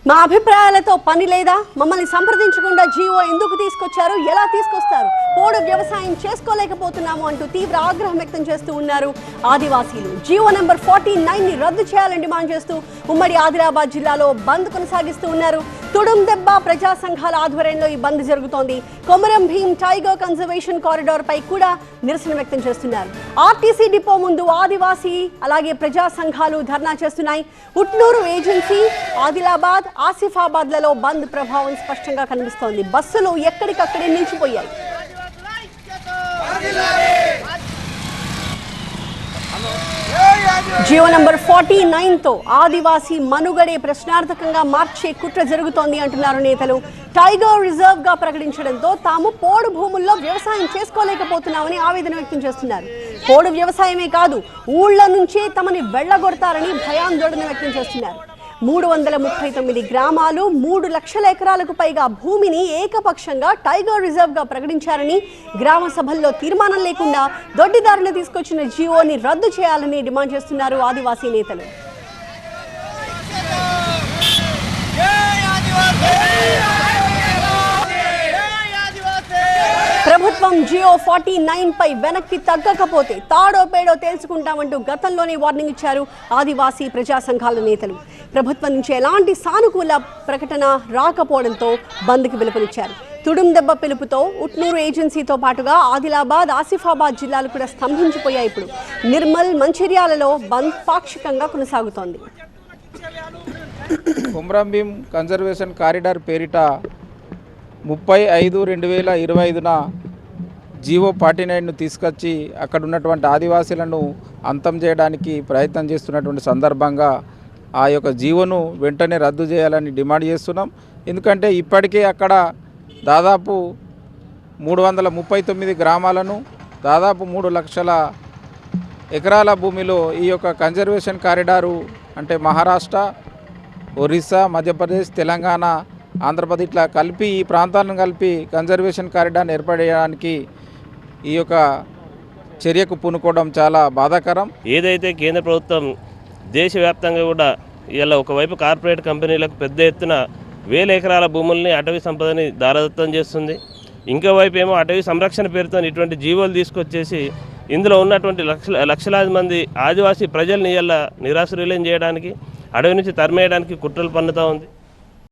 మా అభిప్రాయాలతో పని లేదా? మమ్మల్ని సంప్రదించకుండా జీవో ఎందుకు తీసుకొచ్చారు, ఎలా తీసుకొస్తారు? పోడు వ్యవసాయం చేసుకోలేకపోతున్నాము అంటూ తీవ్ర ఆగ్రహం వ్యక్తం చేస్తూ ఉన్నారు ఆదివాసీలు. జీవో నెంబర్ 49 ని రద్దు చేయాలని డిమాండ్ చేస్తూ ఉమ్మడి ఆదిలాబాద్ జిల్లాలో బంద్ కొనసాగిస్తూ ఉన్నారు. తుడుం దెబ్బ ప్రజా సంఘాల ఆధ్వర్యంలో ఈ బంద్ జరుగుతోంది. Komaram Bheem tiger conservation corridor పై కూడా నిరసన వ్యక్తం చేస్తున్నారు. ఆర్టీసీ డిపో ముందు ఆదివాసీ అలాగే ప్రజా సంఘాలు ధర్నా చేస్తున్నాయి. ఉట్నూరు ఏజెన్సీ, ఆదిలాబాద్, ఆసిఫాబాద్లలో బంద్ ప్రభావం స్పష్టంగా కనిపిస్తోంది. బస్సులు ఎక్కడికక్కడే నిలిచిపోయాయి. జీవో నంబర్ 49 తో ఆదివాసీ మనుగడే ప్రశ్నార్థకంగా మార్చే కుట్ర జరుగుతోంది అంటున్నారు నేతలు. టైగర్ రిజర్వ్ గా ప్రకటించడంతో తాము పోడు భూముల్లో వ్యవసాయం చేసుకోలేకపోతున్నామని ఆవేదన వ్యక్తం చేస్తున్నారు. పోడు వ్యవసాయమే కాదు, ఊళ్ళ నుంచే తమని వెళ్లగొడతారని భయాందోళన వ్యక్తం చేస్తున్నారు. 339 గ్రామాలు, 3 లక్షల ఎకరాలకు పైగా భూమిని ఏకపక్షంగా టైగర్ రిజర్వ్ గా ప్రకటించారని, గ్రామ సభల్లో తీర్మానం లేకుండా దొడ్డిదారులు తీసుకొచ్చిన జీవోని రద్దు చేయాలని డిమాండ్ చేస్తున్నారు ఆదివాసీ నేతలు. ప్రభుత్వం జియో 49 పై వెనక్కి తగ్గకపోతే తాడో పేడో తేల్చుకుంటామంటూ గతంలోనే వార్నింగ్ ఇచ్చారు ఆదివాసీ ప్రజా సంఘాల నేతలు. ప్రభుత్వం నుంచి ఎలాంటి సానుకూల ప్రకటన రాకపోవడంతో బంద్కి పిలుపునిచ్చారు. తుడుం దెబ్బ పిలుపుతో ఉట్నూరు ఏజెన్సీతో పాటుగా ఆదిలాబాద్, ఆసిఫాబాద్ జిల్లాలు కూడా స్తంభించిపోయాయి. ఇప్పుడు నిర్మల్, మంచిర్యాలలో బంద్ పాక్షికంగా కొనసాగుతోంది. కొమరం భీం కన్జర్వేషన్ కారిడార్ పేరిట 30/5/2025న జీవో 49ను తీసుకొచ్చి అక్కడ ఉన్నటువంటి ఆదివాసీలను అంతం చేయడానికి ప్రయత్నం చేస్తున్నటువంటి సందర్భంగా ఆ యొక్క జీవోను వెంటనే రద్దు చేయాలని డిమాండ్ చేస్తున్నాం. ఎందుకంటే ఇప్పటికే అక్కడ దాదాపు 339 గ్రామాలను, దాదాపు 3 లక్షల ఎకరాల భూమిలో ఈ యొక్క కన్జర్వేషన్ కారిడారు అంటే మహారాష్ట్ర, ఒరిస్సా, మధ్యప్రదేశ్, తెలంగాణ, ఆంధ్రప్రదేశ్ ఇట్లా కలిపి ఈ ప్రాంతాలను కలిపి కన్జర్వేషన్ కారిడార్ని ఏర్పడేయడానికి ఈ యొక్క చర్యకు పూనుకోవడం చాలా బాధాకరం. ఏదైతే కేంద్ర ప్రభుత్వం దేశవ్యాప్తంగా కూడా ఇలా ఒకవైపు కార్పొరేట్ కంపెనీలకు పెద్ద ఎత్తున 1000 ఎకరాల భూముల్ని అటవీ సంపదని దారదత్తం చేస్తుంది, ఇంకోవైపు ఏమో అటవీ సంరక్షణ పేరుతో ఇటువంటి జీవోలు తీసుకొచ్చేసి ఇందులో ఉన్నటువంటి లక్షలాది మంది ఆదివాసీ ప్రజల్ని ఇలా నిరాశ్రయులను చేయడానికి, అడవి నుంచి తరిమేయడానికి కుట్రలు పన్నుతూ ఉంది.